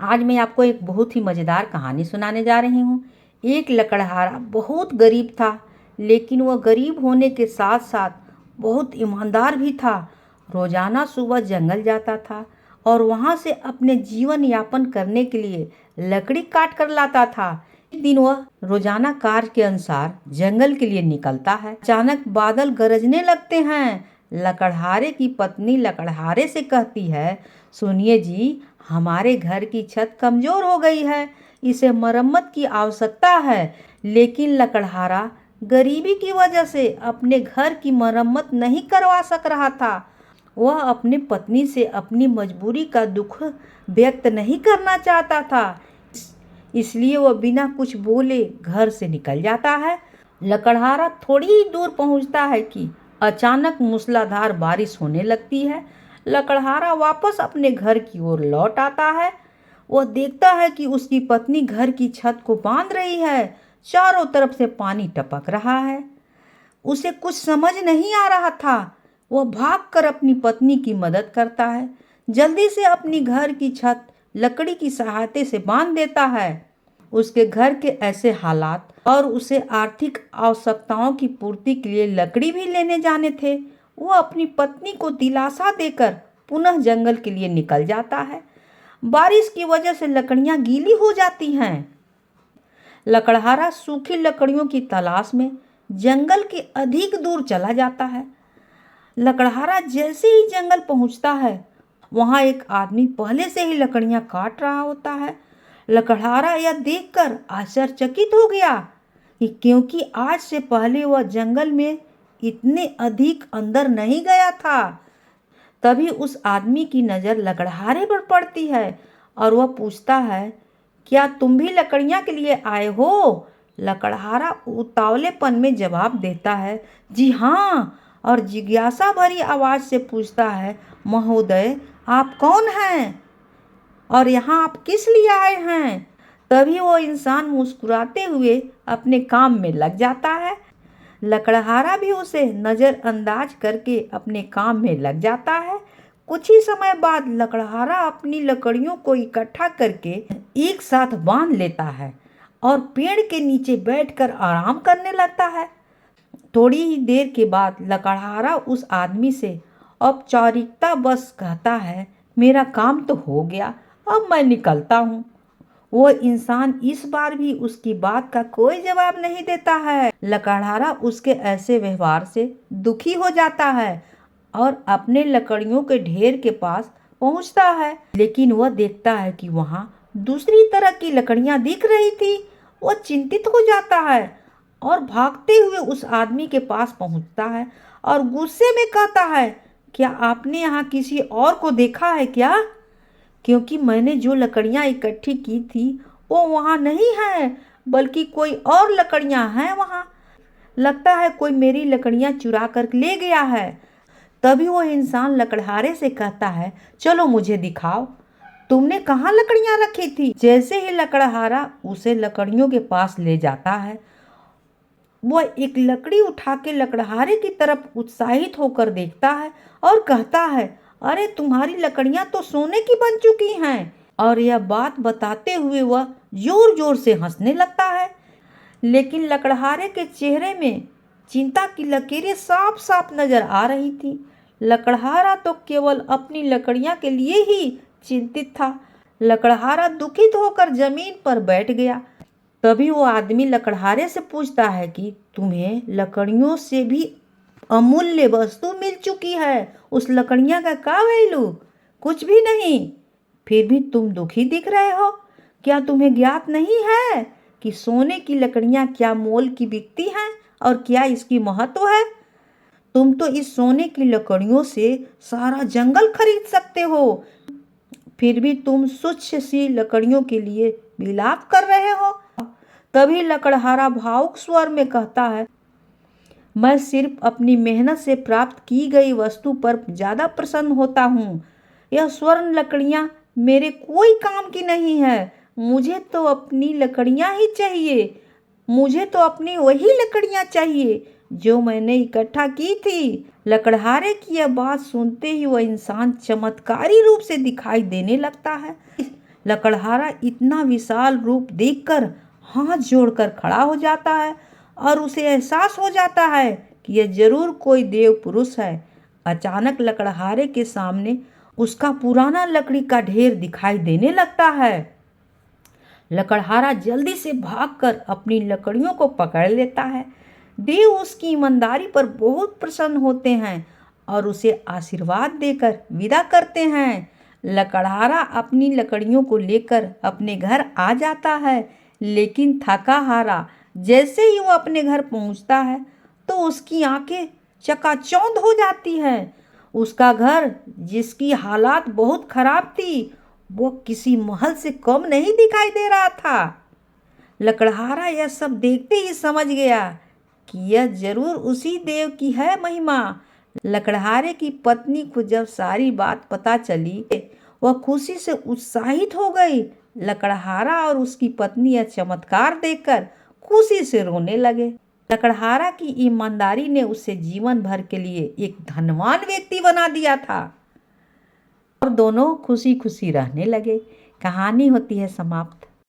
आज मैं आपको एक बहुत ही मज़ेदार कहानी सुनाने जा रही हूँ। एक लकड़हारा बहुत गरीब था, लेकिन वह गरीब होने के साथ साथ बहुत ईमानदार भी था। रोज़ाना सुबह जंगल जाता था और वहाँ से अपने जीवन यापन करने के लिए लकड़ी काट कर लाता था। एक दिन वह रोजाना कार्य के अनुसार जंगल के लिए निकलता है। अचानक बादल गरजने लगते हैं। लकड़हारे की पत्नी लकड़हारे से कहती है, सुनिए जी, हमारे घर की छत कमजोर हो गई है, इसे मरम्मत की आवश्यकता है। लेकिन लकड़हारा गरीबी की वजह से अपने घर की मरम्मत नहीं करवा सक रहा था। वह अपनी पत्नी से अपनी मजबूरी का दुख व्यक्त नहीं करना चाहता था, इसलिए वह बिना कुछ बोले घर से निकल जाता है। लकड़हारा थोड़ी ही दूर पहुंचता है कि अचानक मूसलाधार बारिश होने लगती है। लकड़हारा वापस अपने घर की ओर लौट आता है। वह देखता है कि उसकी पत्नी घर की छत को बांध रही है। चारों तरफ से पानी टपक रहा है। उसे कुछ समझ नहीं आ रहा था। वह भागकर अपनी पत्नी की मदद करता है। जल्दी से अपनी घर की छत लकड़ी की सहायता से बांध देता है। उसके घर के ऐसे हालात और उसे आर्थिक आवश्यकताओं की पूर्ति के लिए लकड़ी भी लेने जाने थे। वह अपनी पत्नी को दिलासा देकर पुनः जंगल के लिए निकल जाता है। बारिश की वजह से लकड़ियां गीली हो जाती हैं। लकड़हारा सूखी लकड़ियों की तलाश में जंगल के अधिक दूर चला जाता है। लकड़हारा जैसे ही जंगल पहुंचता है, वहां एक आदमी पहले से ही लकड़ियां काट रहा होता है। लकड़हारा यह देखकर आश्चर्यचकित हो गया कि क्योंकि आज से पहले वह जंगल में इतने अधिक अंदर नहीं गया था। तभी उस आदमी की नज़र लकड़हारे पर पड़ती है और वह पूछता है, क्या तुम भी लकड़ियां के लिए आए हो? लकड़हारा उतावलेपन में जवाब देता है, जी हाँ, और जिज्ञासा भरी आवाज से पूछता है, महोदय, आप कौन हैं और यहाँ आप किस लिए आए हैं? तभी वो इंसान मुस्कुराते हुए अपने काम में लग जाता है। लकड़हारा भी उसे नज़रअंदाज करके अपने काम में लग जाता है। कुछ ही समय बाद लकड़हारा अपनी लकड़ियों को इकट्ठा करके एक साथ बांध लेता है और पेड़ के नीचे बैठकर आराम करने लगता है। थोड़ी ही देर के बाद लकड़हारा उस आदमी से औपचारिकता बस कहता है, मेरा काम तो हो गया, अब मैं निकलता हूँ। वह इंसान इस बार भी उसकी बात का कोई जवाब नहीं देता है। लकड़हारा उसके ऐसे व्यवहार से दुखी हो जाता है और अपने लकड़ियों के ढेर के पास पहुंचता है, लेकिन वह देखता है कि वहां दूसरी तरह की लकड़ियां दिख रही थी। वह चिंतित हो जाता है और भागते हुए उस आदमी के पास पहुंचता है और गुस्से में कहता है, क्या आपने यहाँ किसी और को देखा है क्या? क्योंकि मैंने जो लकड़ियाँ इकट्ठी की थी वो वहाँ नहीं है, बल्कि कोई और लकड़ियाँ हैं वहाँ। लगता है कोई मेरी लकड़ियाँ चुरा कर ले गया है। तभी वो इंसान लकड़हारे से कहता है, चलो मुझे दिखाओ, तुमने कहाँ लकड़ियाँ रखी थी? जैसे ही लकड़हारा उसे लकड़ियों के पास ले जाता है, वह एक लकड़ी उठा के लकड़हारे की तरफ उत्साहित होकर देखता है और कहता है, अरे तुम्हारी लकड़ियां तो सोने की बन चुकी हैं। और यह बात बताते हुए वह जोर जोर से हंसने लगता है। लेकिन लकड़हारे के चेहरे में चिंता की लकीरें साफ साफ नजर आ रही थी। लकड़हारा तो केवल अपनी लकड़ियां के लिए ही चिंतित था। लकड़हारा दुखित होकर जमीन पर बैठ गया। तभी वो आदमी लकड़हारे से पूछता है कि तुम्हें लकड़ियों से भी अमूल्य वस्तु मिल चुकी है, उस लकड़ियां का क्या वैल्यू? कुछ भी नहीं, फिर भी तुम दुखी दिख रहे हो। क्या तुम्हें ज्ञात नहीं है कि सोने की लकड़ियां क्या मोल की बिकती हैं और क्या इसकी महत्व है? तुम तो इस सोने की लकड़ियों से सारा जंगल खरीद सकते हो, फिर भी तुम तुच्छ सी लकड़ियों के लिए विलाप कर रहे हो। तभी लकड़हारा भावुक स्वर में कहता है, मैं सिर्फ अपनी मेहनत से प्राप्त की गई वस्तु पर ज़्यादा प्रसन्न होता हूँ। यह स्वर्ण लकड़ियाँ मेरे कोई काम की नहीं है। मुझे तो अपनी लकड़ियाँ ही चाहिए। मुझे तो अपनी वही लकड़ियाँ चाहिए जो मैंने इकट्ठा की थी। लकड़हारे की यह बात सुनते ही वह इंसान चमत्कारी रूप से दिखाई देने लगता है। लकड़हारा इतना विशाल रूप देखकर हाथ जोड़कर खड़ा हो जाता है और उसे एहसास हो जाता है कि यह जरूर कोई देव पुरुष है। अचानक लकड़हारे के सामने उसका पुराना लकड़ी का ढेर दिखाई देने लगता है। लकड़हारा जल्दी से भागकर अपनी लकड़ियों को पकड़ लेता है। देव उसकी ईमानदारी पर बहुत प्रसन्न होते हैं और उसे आशीर्वाद देकर विदा करते हैं। लकड़हारा अपनी लकड़ियों को लेकर अपने घर आ जाता है, लेकिन थका हारा जैसे ही वो अपने घर पहुंचता है तो उसकी आंखें चकाचौंध हो जाती हैं। उसका घर, जिसकी हालात बहुत खराब थी, वो किसी महल से कम नहीं दिखाई दे रहा था। लकड़हारा यह सब देखते ही समझ गया कि यह जरूर उसी देव की है महिमा। लकड़हारे की पत्नी को जब सारी बात पता चली, वह खुशी से उत्साहित हो गई। लकड़हारा और उसकी पत्नी यह चमत्कार देखकर खुशी से रोने लगे। लकड़हारा की ईमानदारी ने उसे जीवन भर के लिए एक धनवान व्यक्ति बना दिया था और दोनों खुशी खुशी रहने लगे। कहानी होती है समाप्त।